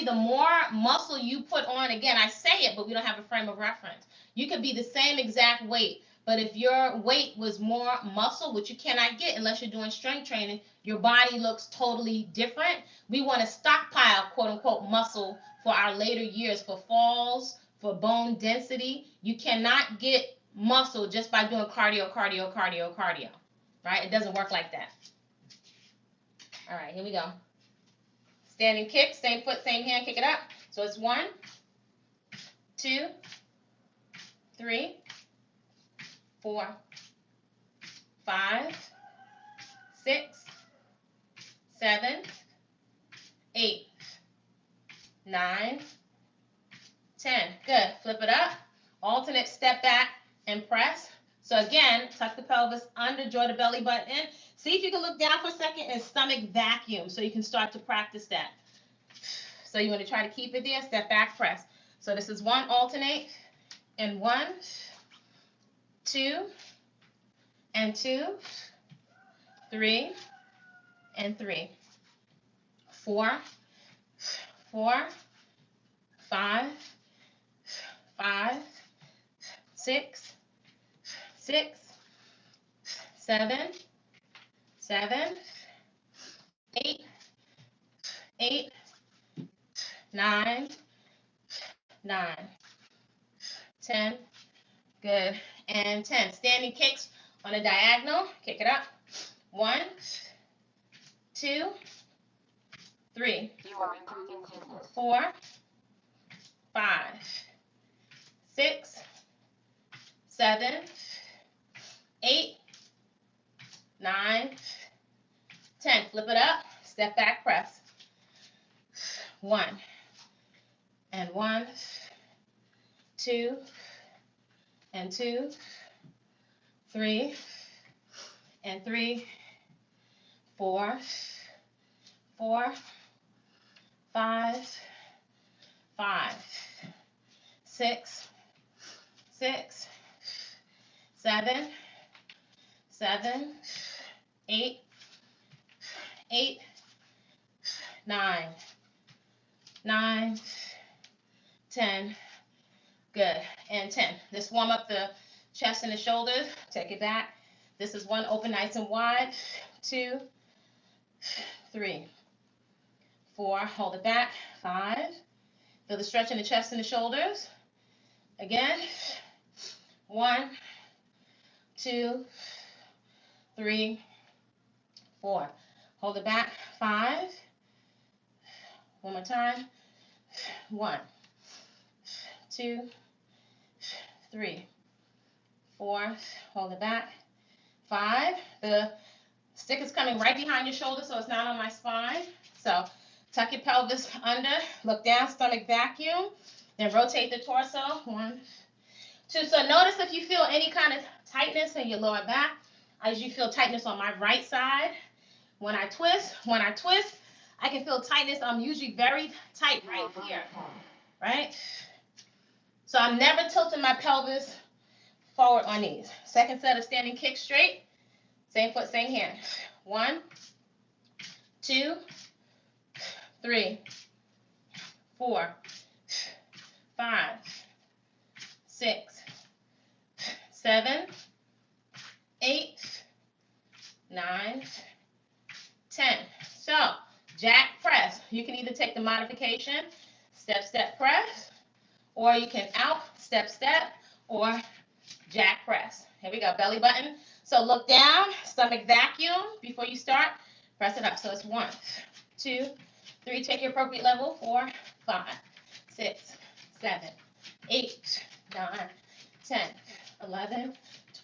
see, the more muscle you put on, again, I say it, but we don't have a frame of reference. You could be the same exact weight, but if your weight was more muscle, which you cannot get unless you're doing strength training, your body looks totally different. We want to stockpile, quote unquote, muscle for our later years, for falls, for bone density. You cannot get muscle just by doing cardio, right? It doesn't work like that. All right, here we go. Standing kick, same foot, same hand, kick it up. So it's 1, 2, 3, 4, 5, 6, 7, 8, 9, 10. Good. Flip it up. Alternate step back and press. So again, tuck the pelvis under, draw the belly button in. See if you can look down for a second and stomach vacuum so you can start to practice that. So you want to try to keep it there, step back, press. So this is 1, alternate, and 1, 2, and 2, 3, and 3, 4, 4, 5, 5, 6, 6, 7, 7, 8, 8, 9, 9, 10. Good. And 10. Standing kicks on a diagonal. Kick it up. 1, 2, 3, 4, 5, 6, 7, 8, 9, 10. Flip it up. Step back, press. 1, and 1, 2, and 2, 3, and 3, 4, 4, 5, 5, 6, 6, 7, 7, 8, 8, 9, 9, 10. Good. And 10. Let's warm up the chest and the shoulders. Take it back. This is 1, open nice and wide. 2, 3, 4, hold it back. 5. Feel the stretch in the chest and the shoulders. Again. 1, 2, 3, 4. Hold it back. 5. One more time. 1, 2, 3, 4. Hold it back. 5. The stick is coming right behind your shoulder, so it's not on my spine. So tuck your pelvis under, look down, stomach vacuum, then rotate the torso. 1, 2. So notice if you feel any kind of tightness in your lower back. I usually feel tightness on my right side. When I twist, I can feel tightness. I'm usually very tight right here, right? So I'm never tilting my pelvis forward on these. Second set of standing kicks straight. Same foot, same hand. 1, 2, 3, 4, 5, 6, 7, 8, 9, 10. So jack press. You can either take the modification, step, step, press, or you can out, step, step, or jack press. Here we go, belly button. So look down, stomach vacuum before you start. Press it up. So it's 1, 2, 3. Take your appropriate level. 4, 5, 6, 7, 8, 9, 10, 11,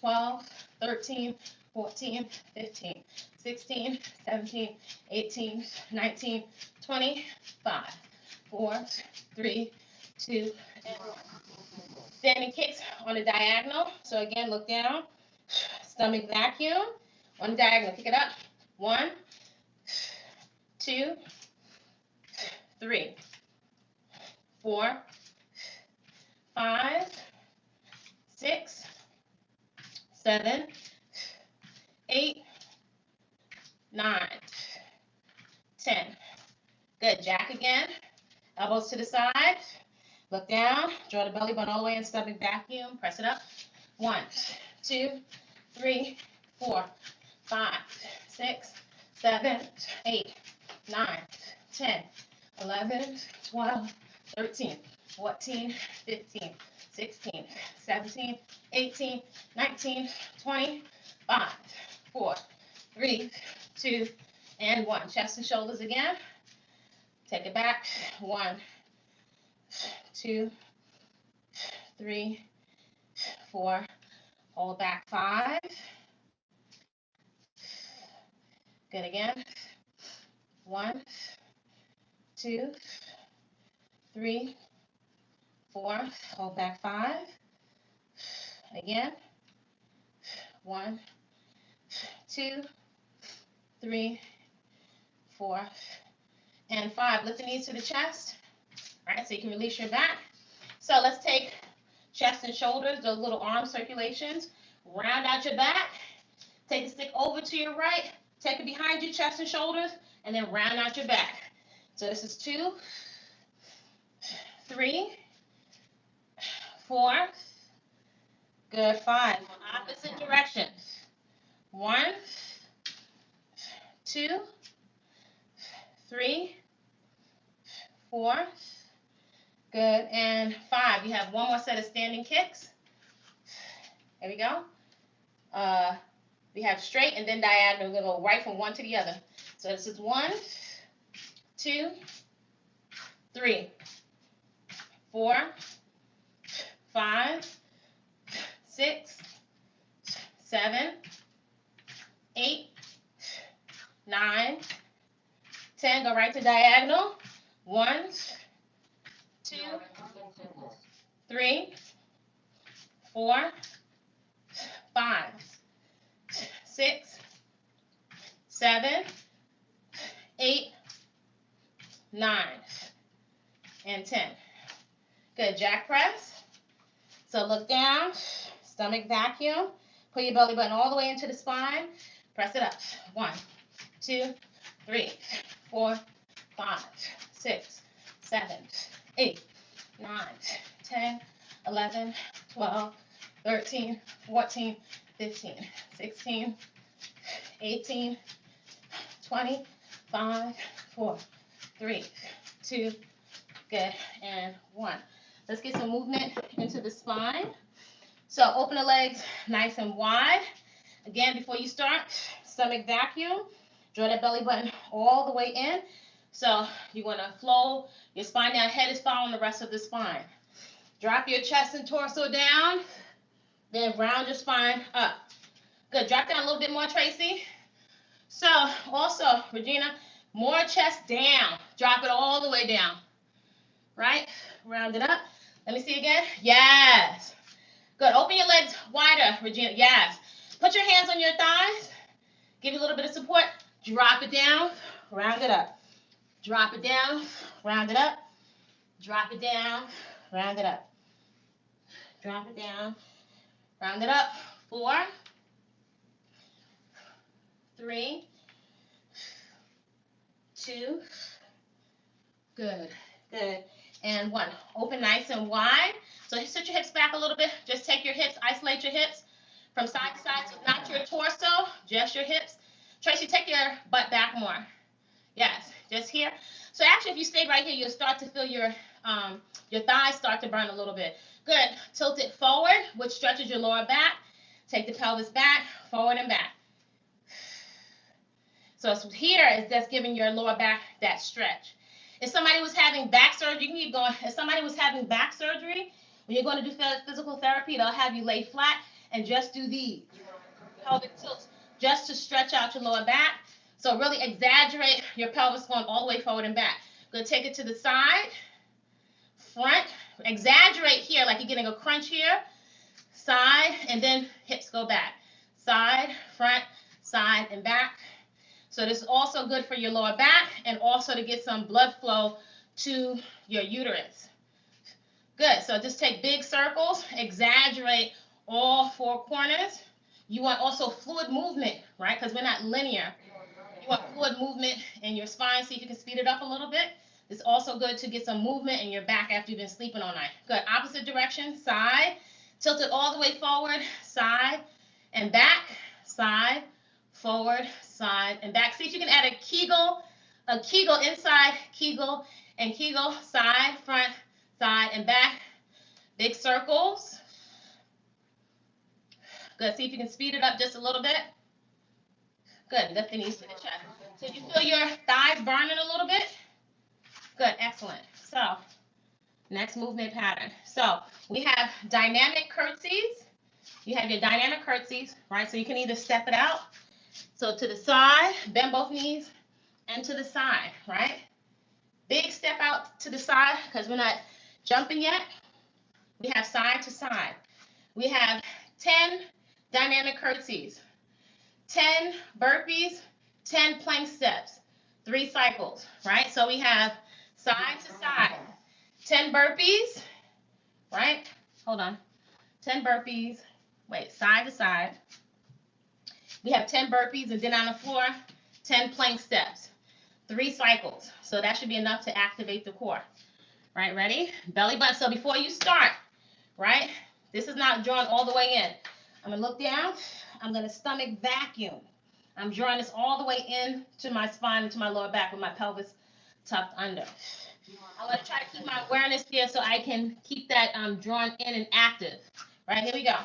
12, 13, 14, 15, 16, 17, 18, 19, 20, 5, 4, 3, 2, and 1. Standing kicks on the diagonal. So again, look down. Stomach vacuum on the diagonal. Pick it up. 1, 2, 3, 4, 5, 6, 7, 8, 9, 10. Good. Jack again. Elbows to the side. Look down. Draw the belly button all the way in, stomach vacuum. Press it up. 1, 2, 3, 4, 5, 6, 7, 8, 9, 10, 11, 12, 13, 14, 15, 16, 17, 18, 19, 20, 5, 4, 3, 2, and 1. Chest and shoulders again. Take it back. 1, 2, 3, 4. Hold back. 5. Good again. 1, 2, 3, 4. Hold back. 5. Again. 1, 2, 3, 4, and 5. Lift the knees to the chest. All right, so you can release your back. So let's take chest and shoulders, those little arm circulations. Round out your back. Take the stick over to your right. Take it behind your chest and shoulders, and then round out your back. So this is 2, 3, 4. Good. 5. Opposite direction. 1, 2, 3, 4. Good. And 5. You have one more set of standing kicks. There we go. We have straight and then diagonal. We're going to go right from one to the other. So this is 1, 2, 3, 4, 5, 6, 7, 8, 9, 10. Go right to diagonal. 1, 2, 3, 4, 5, 6, 7, 8, 9, and 10. Good. Jack press. So look down, stomach vacuum. Put your belly button all the way into the spine. Press it up. 1, 2, 3, 4, 5, 6, 7, 8, 9, 10, 11, 12, 13, 14, 15, 16, 18, 20, 5, 4, 3, 2, good, and 1. Let's get some movement into the spine. So open the legs nice and wide. Again, before you start, stomach vacuum. Draw that belly button all the way in. So you want to flow your spine down. Head is following the rest of the spine. Drop your chest and torso down. Then round your spine up. Good. Drop down a little bit more, Tracy. So also, Regina, more chest down. Drop it all the way down. Right? Round it up. Let me see again. Yes. Good. Open your legs wider, Regina. Yes. Put your hands on your thighs. Give you a little bit of support. Drop it down. Round it up. Drop it down. Round it up. Drop it down. Round it up. Drop it down. Round it up. 4, 3, 2. Good. Good. And 1. Open nice and wide. So sit your hips back a little bit. Just take your hips, isolate your hips from side to side. So not your torso, just your hips. Tracy, take your butt back more. Yes, just here. So actually, if you stay right here, you'll start to feel your thighs start to burn a little bit. Good. Tilt it forward, which stretches your lower back. Take the pelvis back, forward and back. So here is just giving your lower back that stretch. If somebody was having back surgery, you can keep going. If somebody was having back surgery, when you're going to do physical therapy, they'll have you lay flat and just do these pelvic tilts just to stretch out your lower back. So really exaggerate your pelvis going all the way forward and back. Good. Take it to the side, front. Exaggerate here like you're getting a crunch here. Side, and then hips go back. Side, front, side, and back. So this is also good for your lower back and also to get some blood flow to your uterus. Good. So just take big circles, exaggerate all 4 corners. You want also fluid movement, right? Because we're not linear. You want fluid movement in your spine. See if you can speed it up a little bit. It's also good to get some movement in your back after you've been sleeping all night. Good. Opposite direction, side. Tilt it all the way forward, side and back, side, forward, side, and back. See if you can add a Kegel inside, Kegel, and Kegel, side, front, side, and back. Big circles. Good. See if you can speed it up just a little bit. Good. Lift the knees to the chest. So you feel your thighs burning a little bit? Good. Excellent. So next movement pattern. So we have dynamic curtsies. You have your dynamic curtsies, right? So you can either step it out. So to the side, bend both knees, and to the side, right? Big step out to the side because we're not jumping yet. We have side to side. We have 10 dynamic curtsies, 10 burpees, 10 plank steps, 3 cycles, right? So we have side to side, 10 burpees, right? Hold on. 10 burpees. Wait, side to side. We have 10 burpees, and then on the floor, 10 plank steps, 3 cycles. So that should be enough to activate the core. Right, ready? Belly button. So before you start, right, this is not drawn all the way in. I'm going to look down. I'm going to stomach vacuum. I'm drawing this all the way in to my spine and to my lower back with my pelvis tucked under. I'm going to try to keep my awareness here so I can keep that drawn in and active. Right, here we go.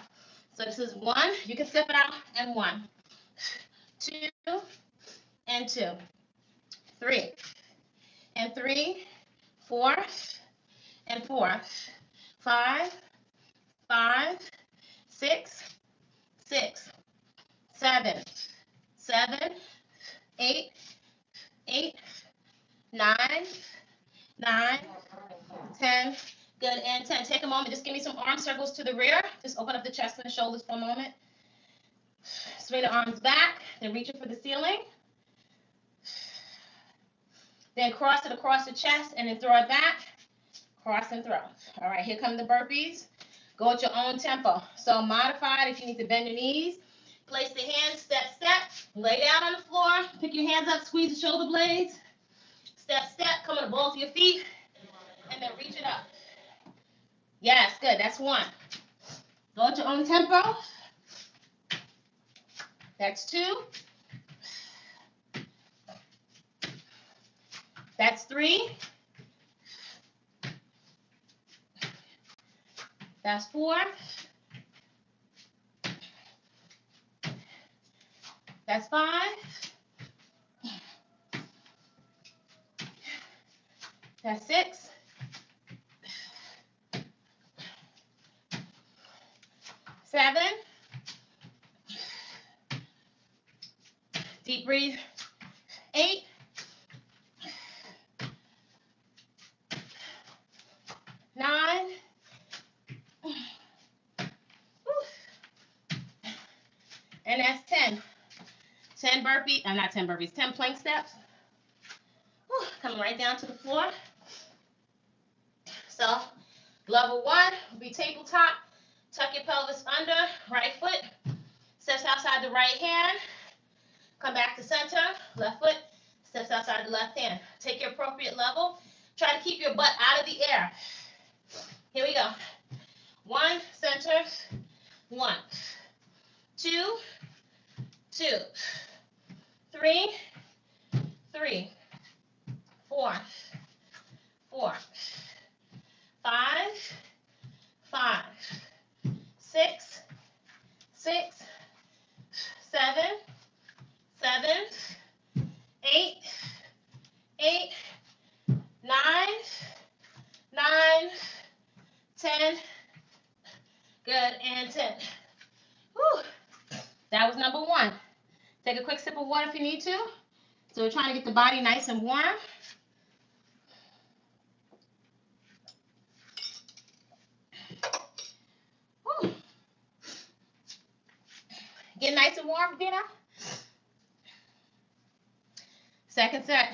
So this is 1. You can step it out, and 1. 2, and 2. 3, and 3. 4, and 4. 5, 5, 6, 6, 7, 7, 8, 8, 9, 9, 10. Good, and 10. Take a moment. Just give me some arm circles to the rear. Just open up the chest and the shoulders for a moment. Swing the arms back. Then reach it for the ceiling. Then cross it across the chest and then throw it back. Cross and throw. All right, here come the burpees. Go at your own tempo. So modified if you need to bend your knees. Place the hands, step, step. Lay down on the floor. Pick your hands up, squeeze the shoulder blades. Step, step. Come on the balls of your feet. And then reach it up. Yes, good. That's 1. Go at your own tempo. That's 2. That's 3. That's 4. That's 5. That's 6. Seven. Deep breathe. 8. 9. And that's 10. 10 burpees. Not 10 burpees. 10 plank steps. Coming right down to the floor. So level 1 will be tabletop. Tuck your pelvis under. Right foot steps outside the right hand. Come back to center. Left foot steps outside the left hand. Take your appropriate level. Try to keep your butt out of the air. Here we go. 1, center. 1, 2, 2, 3, 3, 4, 4, 5, 5, 6, 6, 7, 7, 8, 8, 9, 9, 10. Good, and 10. Whew. That was number 1. Take a quick sip of water if you need to. So we're trying to get the body nice and warm. Whew. Get nice and warm, Dina. Second set.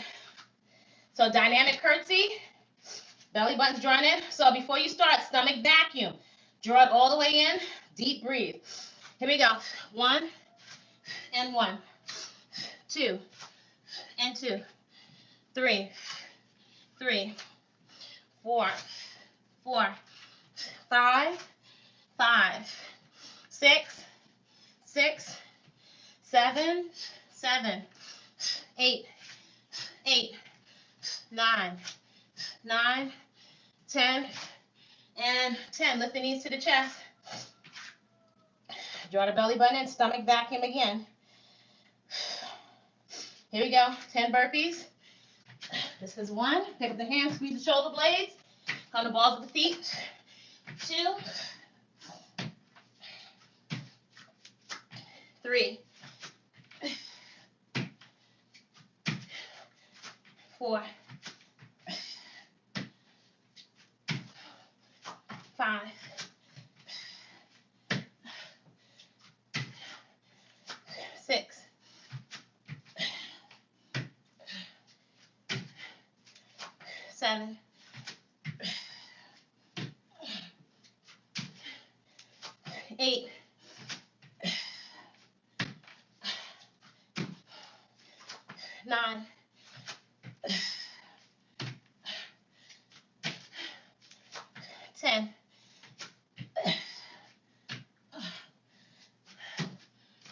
So dynamic curtsy. Belly button's drawn in. So before you start, stomach vacuum. Draw it all the way in. Deep breathe. Here we go. 1 and 1. 2 and 2. 3, 3, 4, 4, 5, 5, 6, 6, 7, 7, 8, 8, 9, 9, 10, and 10. Lift the knees to the chest. Draw the belly button in, stomach vacuum again. Here we go, 10 burpees. This is 1. Pick up the hands, squeeze the shoulder blades. Come the balls of the feet. 2, 3, 4, 5, 6, 7, 8, 9, 10.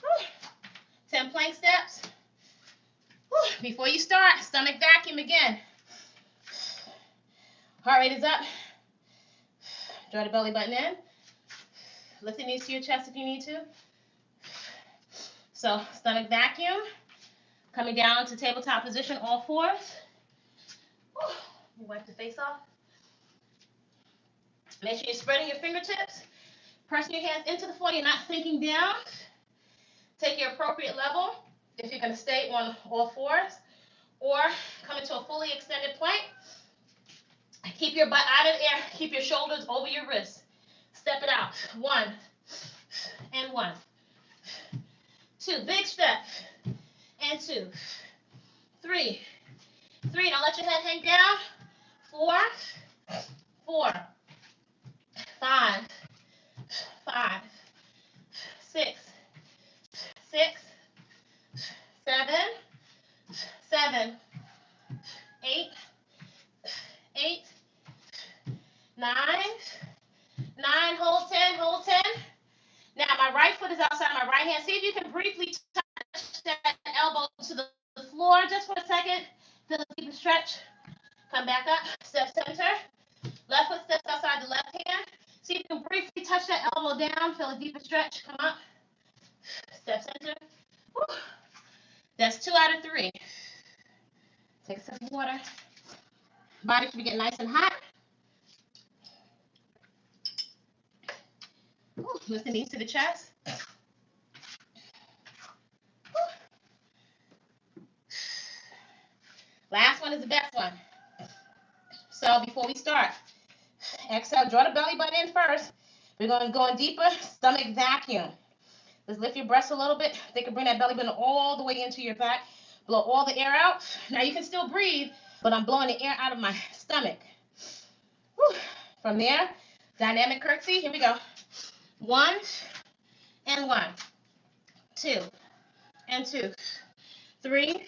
Whew. 10 plank steps. Whew. Before you start, stomach vacuum again. Heart rate is up. Draw the belly button in. Lift the knees to your chest if you need to. So, stomach vacuum. Coming down to tabletop position, all fours. Whew. You wipe the face off. Make sure you're spreading your fingertips. Pressing your hands into the floor. You're not sinking down. Take your appropriate level if you're going to stay on all fours. Or come into a fully extended plank. Keep your butt out of the air. Keep your shoulders over your wrists. Step it out. 1 and 1. 2. Big step. And 2. 3. 3. Don't let your head hang down. 4. 4. 5. 5. 6. 6. 7. 7. 8. 8. 9. 9. Hold 10. Hold 10. Now my right foot is outside my right hand. See if you can briefly touch that elbow to the floor just for a second. Feel a deep stretch. Come back up. Step center. Left foot steps outside the left hand. See if you can briefly touch that elbow down. Feel a deeper stretch. Come up. Step center. Whew. That's 2 out of 3. Take a sip of water. Body should be getting nice and hot. Whew. Lift the knees to the chest. Last one is the best one. So before we start, exhale, draw the belly button in first. We're going to go in deeper, stomach vacuum. Let's lift your breasts a little bit. They can bring that belly button all the way into your back. Blow all the air out. Now you can still breathe, but I'm blowing the air out of my stomach. Whew. From there, dynamic curtsy. Here we go. 1 and 1. 2 and 2. 3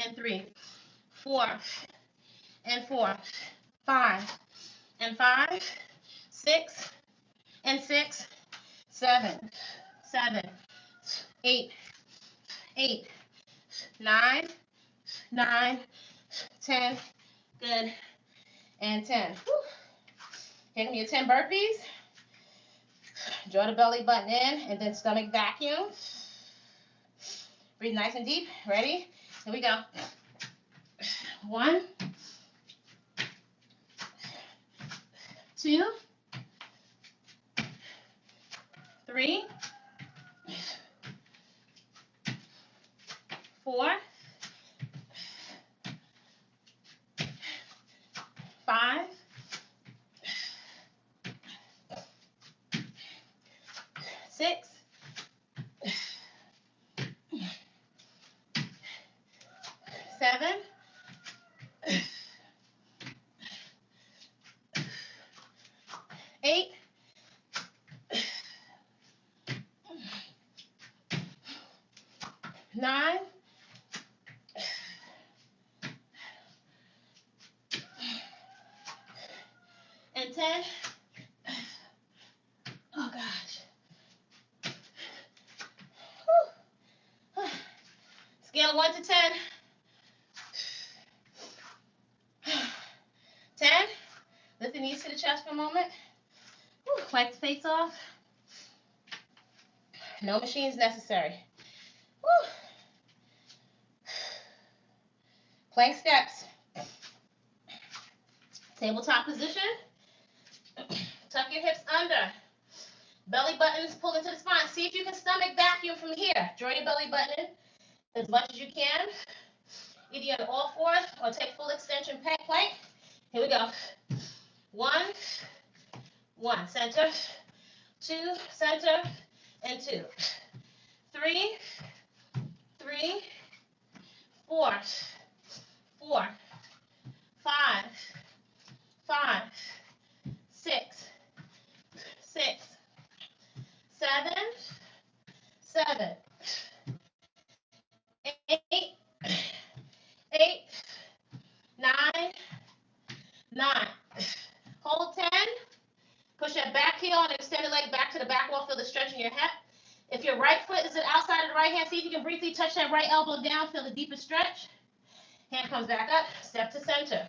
and 3. 4 and 4. 5 and 5. 6 and 6. 7. 7. 8. 8. 9. 9. 10. Good. And 10. Whew. Here come your 10 burpees. Draw the belly button in and then stomach vacuum. Breathe nice and deep. Ready? Here we go. 1, 2, 3, 4, 5, 6, 7, 8, 9, to 10. Oh, gosh. Whew. Scale of 1 to 10. 10. Lift the knees to the chest for a moment. Whew. Wipe the face off. No machines necessary. Whew. Plank steps. Tabletop position. Tuck your hips under. Belly buttons pull into the spine. See if you can stomach vacuum from here. Draw your belly button in as much as you can. Either on all fours or take full extension plank. Here we go. 1, 1. Center. 2, center, and 2. 3, 3, 4, 4, 5, 5, 6, 6, 7, 7, 8, 8, 9, 9. Hold 10. Push that back heel and extend the leg back to the back wall. Feel the stretch in your hip. If your right foot is outside of the right hand, see if you can briefly touch that right elbow down. Feel the deepest stretch. Hand comes back up. Step to center.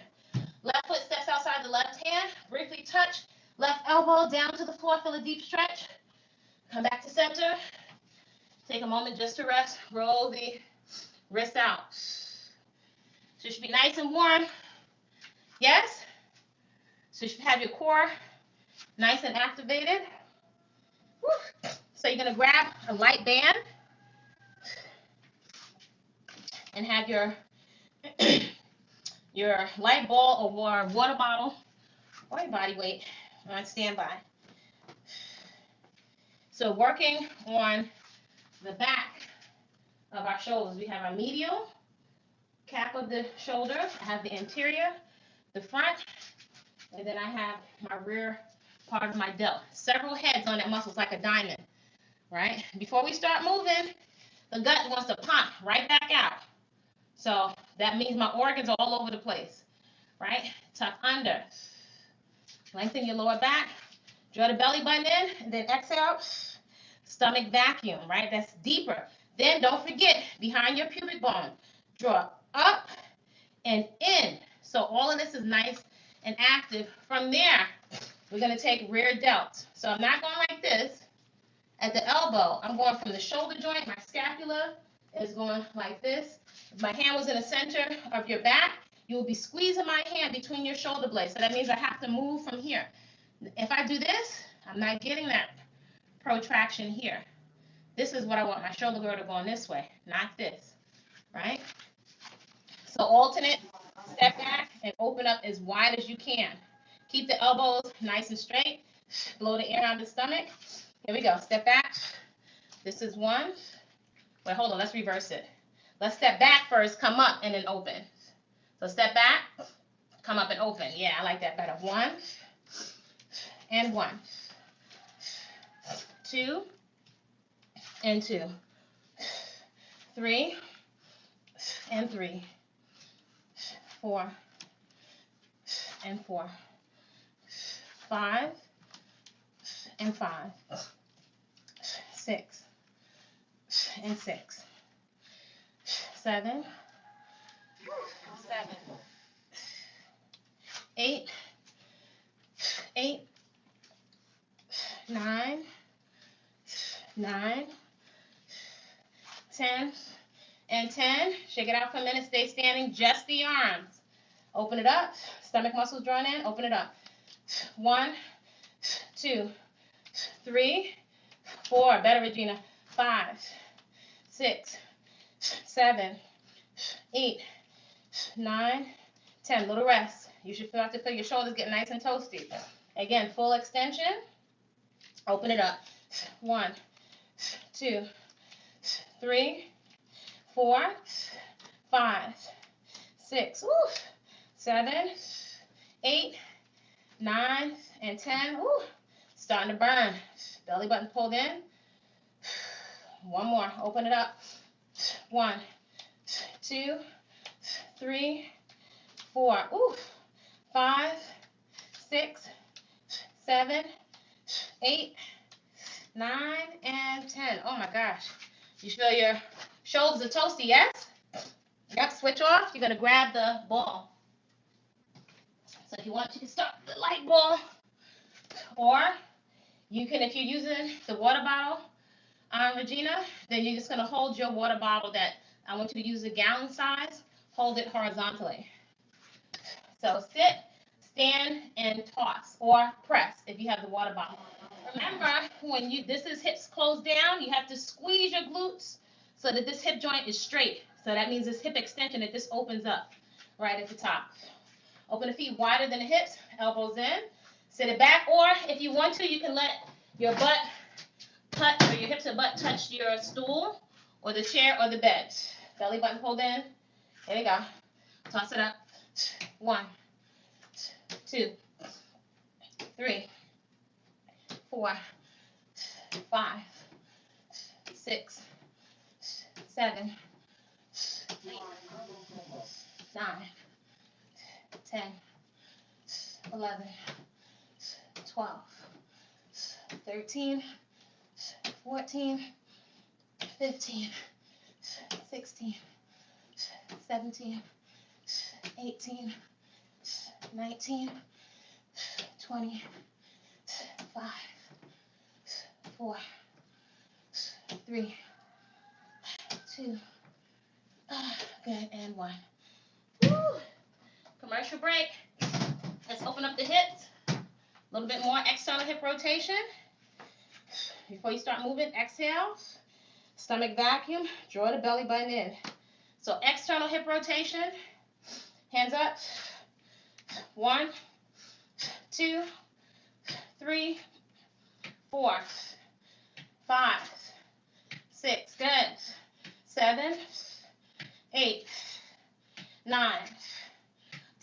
Left foot steps outside the left hand. Briefly touch. Left elbow down to the floor. Feel a deep stretch. Come back to center. Take a moment just to rest. Roll the wrist out. So you should be nice and warm. Yes? So you should have your core nice and activated. Woo. So you're going to grab a light band and have your your light ball or water bottle or your body weight on standby. So working on the back of our shoulders, we have our medial cap of the shoulder. I have the interior, the front, and then I have my rear part of my delt. Several heads on that muscle. It's like a diamond, right? Before we start moving, the gut wants to pump right back out. So that means my organs are all over the place, right? Tuck under. Lengthen your lower back. Draw the belly button in, and then exhale. Stomach vacuum, right? That's deeper. Then don't forget, behind your pubic bone, draw up and in. So all of this is nice and active. From there, we're going to take rear delt. So I'm not going like this. At the elbow, I'm going from the shoulder joint. My scapula is going like this. If my hand was in the center of your back, you will be squeezing my hand between your shoulder blades. So that means I have to move from here. If I do this, I'm not getting that protraction here. This is what I want my shoulder girdle going this way, not this, right? So alternate, step back and open up as wide as you can. Keep the elbows nice and straight. Blow the air out of the stomach. Here we go. Step back. This is 1. Wait, hold on. Let's reverse it. Let's step back first, come up, and then open. So step back, come up and open. Yeah, I like that better. 1 and 1. 2 and 2. 3 and 3. 4 and 4. 5 and 5. 6 and 6. 7. 7. 8. 8. 9. 9. 10 and 10. Shake it out for a minute. Stay standing. Just the arms. Open it up. Stomach muscles drawn in. Open it up. 1, 2, 3, 4. Better, Regina. 5, 6, 7, 8, 9, 10. Little rest. You should start to feel your shoulders get nice and toasty. Again, full extension. Open it up. 1, 2, 3, 4, 5, 6, 7, 8, 9, and 10. Starting to burn. Belly button pulled in. One more. Open it up. 1, 2, 3, 4. 5, 6, 7, 8, 9, and 10. Oh my gosh. You feel your shoulders are toasty, yes? Yep, switch off. You're going to grab the ball. So if you want, you can start with the light ball. Or you can, if you're using the water bottle, Regina, then you're just going to hold your water bottle that I want you to use a gallon size. Hold it horizontally. So sit, stand, and toss, or press if you have the water bottle. Remember, when this is hips closed down, you have to squeeze your glutes so that this hip joint is straight. So that means this hip extension, that this opens up right at the top. Open the feet wider than the hips, elbows in. Sit it back, or if you want to, you can let your butt touch, or your hips and butt touch your stool, or the chair, or the bed. Belly button pulled in. There you go. Toss it up. 1, 2, 3, 4, 5, 6, 7, 8, 9, 10, 11, 12, 13, 14, 15, 16, 17, 18, 19, 20, 5, 4, 3, 2, good, and 1. Woo. Commercial break. Let's open up the hips. A little bit more external hip rotation. Before you start moving, exhale. Stomach vacuum. Draw the belly button in. So external hip rotation. Hands up. 1, 2, 3, 4, 5, 6. Good. 7, 8, 9,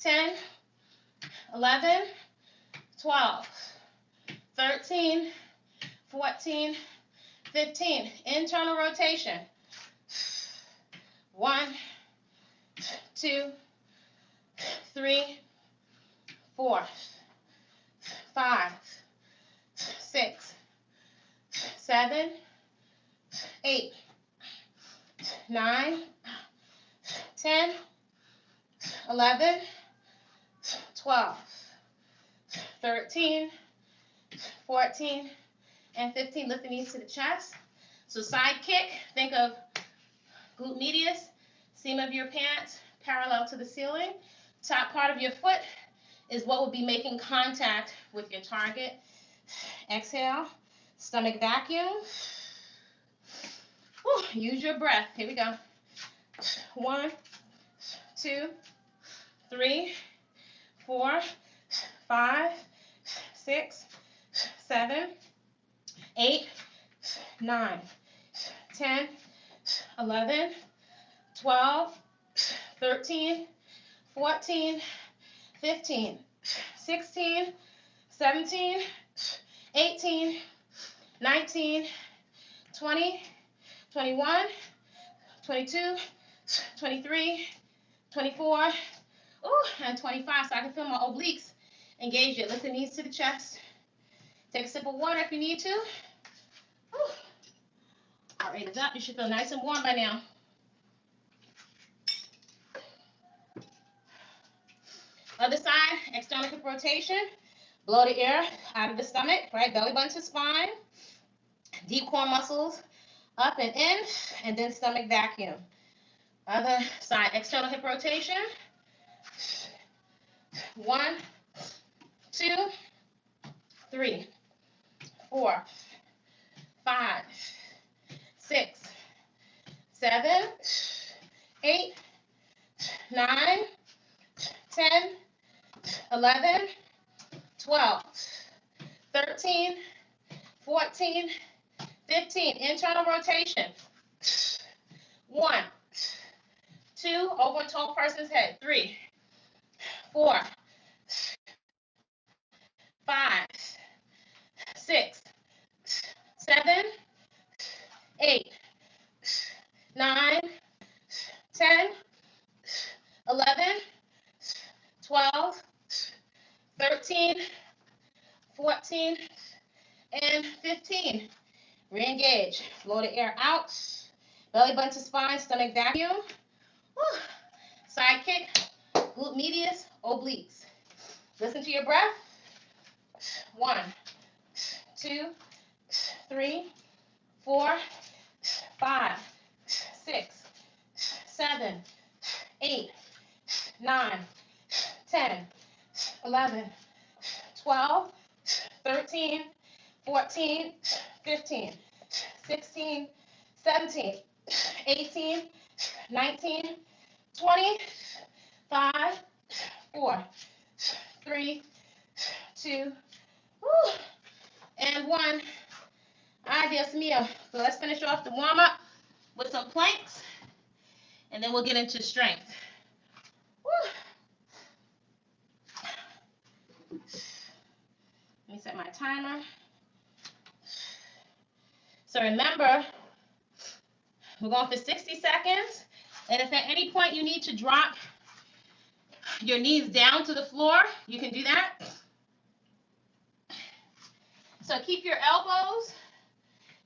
10, 11, 12, 13, 14, 15. Internal rotation. 1, 2, 3, 4, 5, 6, 7, 8, 9, 10, 11, 12, 13, 14, and 15. Lift the knees to the chest. So side kick, think of glute medius, seam of your pants parallel to the ceiling. Top part of your foot is what will be making contact with your target. Exhale, stomach vacuum. Whew, use your breath. Here we go. 1, 2, 3, 4, 5, 6, 7, 8, 9, 10, 11, 12, 13, 14, 15, 16, 17, 18, 19, 20, 21, 22, 23, 24, and 25. So I can feel my obliques engage it. Lift the knees to the chest. Take a sip of water if you need to. Heart rate is up. You should feel nice and warm by now. Other side, external hip rotation. Blow the air out of the stomach, right? Belly button to spine. Deep core muscles up and in, and then stomach vacuum. Other side, external hip rotation. 1, 2, 3, 4, 5, 6, 7, 8, 9, 10, 11, 12, 13, 14, 15. Internal rotation. 1, 2, over a tall person's head. 3, 4, 5, 6, 7, 8, 9, 10, 11, 12, 13, 14, and 15. Re-engage. Blow the air out. Belly button to spine, stomach vacuum. Woo. Side kick, glute medius, obliques. Listen to your breath. 1, 2, 3, 4, 5, 6, 7, 8, 9, 10, 11, 12, 13, 14, 15, 16, 17, 18, 19, 20, 5, 4, 3, 2, and 1. Ay, Dios mío. So let's finish off the warm-up with some planks, and then we'll get into strength. Woo. Let me set my timer. So remember, we're going for 60 seconds, and if at any point you need to drop your knees down to the floor, you can do that. So keep your elbows,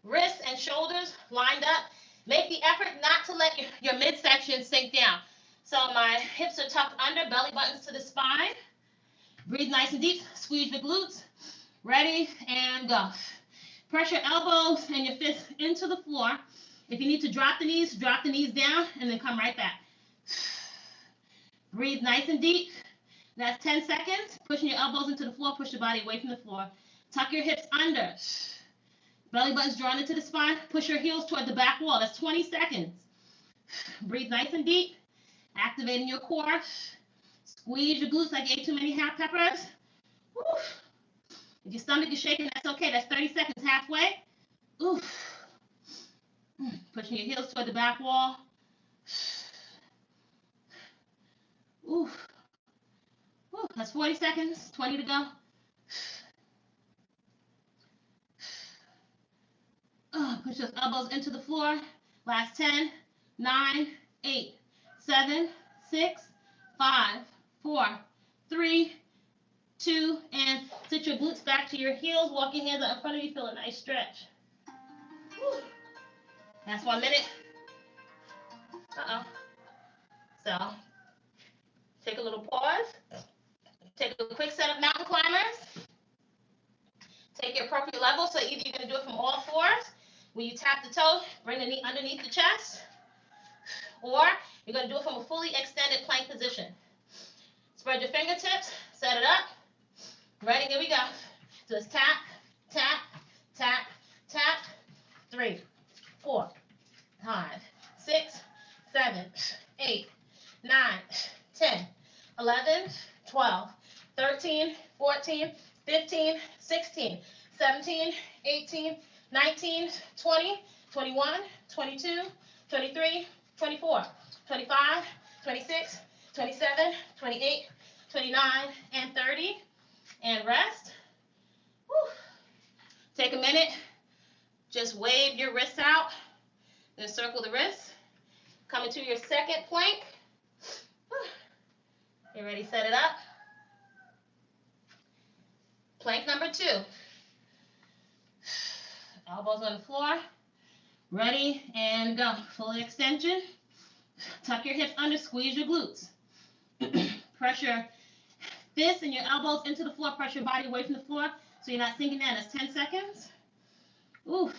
wrists, and shoulders lined up. Make the effort not to let your midsection sink down. So my hips are tucked under, belly buttons to the spine. Breathe nice and deep. Squeeze your glutes. Ready, and go. Press your elbows and your fists into the floor. If you need to drop the knees down, and then come right back. Breathe nice and deep. That's 10 seconds. Pushing your elbows into the floor. Push your body away from the floor. Tuck your hips under. Belly button's drawn into the spine. Push your heels toward the back wall. That's 20 seconds. Breathe nice and deep. Activating your core. Squeeze your glutes like you ate too many hot peppers. Woo. If your stomach is shaking, that's okay. That's 30 seconds halfway. Oof. Pushing your heels toward the back wall. Oof. Ooh, that's 40 seconds. 20 to go. Push those elbows into the floor. Last 10, 9, 8, 7, 6, 5, 4, 3, 2, and sit your glutes back to your heels. Walk your hands out in front of you. Feel a nice stretch. Woo. That's 1 minute. So, take a little pause. Take a quick set of mountain climbers. Take your appropriate level. So either you're going to do it from all fours. When you tap the toe, bring the knee underneath the chest. Or you're going to do it from a fully extended plank position. Spread your fingertips. Set it up. Ready? Here we go. So it's tap, tap, tap, tap. 3, 4, 5, 6, 7, 8, 9, 10, 11, 12, 13, 14, 15, 16, 17, 18, 19, 20, 21, 22, 23, 24, 25, 26, 27, 28, 29, and 30. And rest. Woo. Take a minute. Just wave your wrists out. Then circle the wrists. Come into your second plank. You ready? Set it up. Plank number 2. Elbows on the floor. Ready, and go. Full extension. Tuck your hips under. Squeeze your glutes. Press your fists and your elbows into the floor. Press your body away from the floor so you're not sinking down. That's 10 seconds. Oof.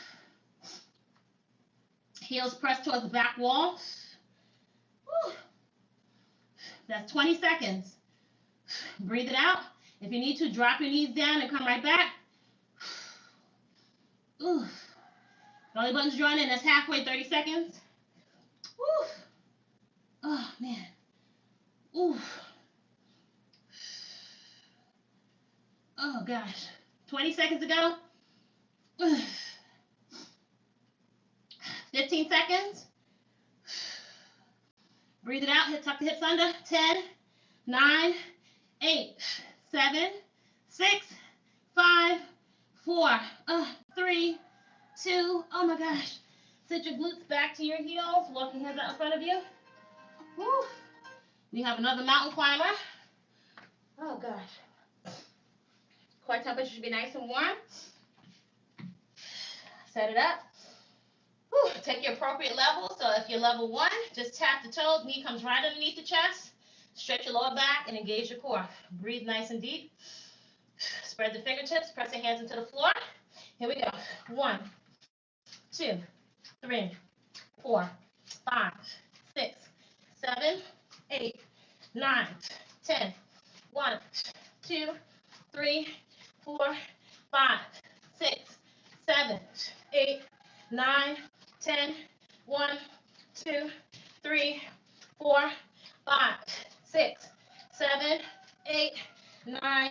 Heels pressed towards the back wall. Woo. That's 20 seconds. Breathe it out. If you need to, drop your knees down and come right back. Ooh. Belly button's drawn in. That's halfway, 30 seconds. Woo. Oh, man. Ooh. Oh, gosh. 20 seconds to go. 15 seconds. Breathe it out. Tuck the hips under. 10, 9, 8, 7, 6, 5, 4, 3, 2. Oh, my gosh. Sit your glutes back to your heels. Walk your hands out in front of you. Woo. We have another mountain climber. Oh, gosh. Core temperature should be nice and warm. Set it up. Whew. Take your appropriate level. So if you're level 1, just tap the toes. Knee comes right underneath the chest. Stretch your lower back and engage your core. Breathe nice and deep. Spread the fingertips. Press your hands into the floor. Here we go. 1, 2, 3, 4, 5, 6, 7, 8, 9, 10. 1, 2, 3, 4, 5, 6, 7, 8, 9, 10. 1, 2, 3, 4, 5, 6, 7, 8, 9,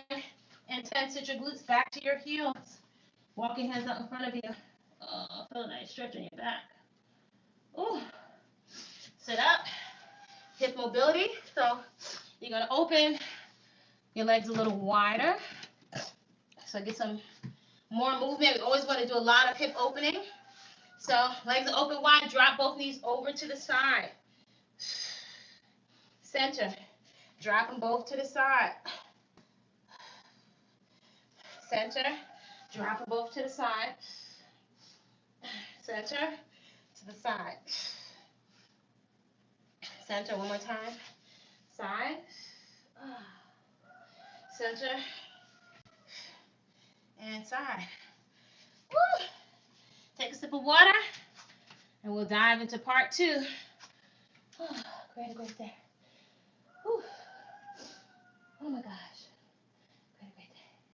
and 10. Sit your glutes back to your heels. Walk your hands out in front of you. Oh, feel a nice stretch on your back. Ooh. Sit up. Hip mobility. So you're going to open your legs a little wider. So get some more movement. We always want to do a lot of hip opening. So legs are open wide. Drop both knees over to the side. Center. Drop them both to the side. Center. Drop them both to the side. Center to the side. Center one more time. Side. Center. And side. Woo. Take a sip of water. And we'll dive into part 2. Great there. Whew. Oh my God.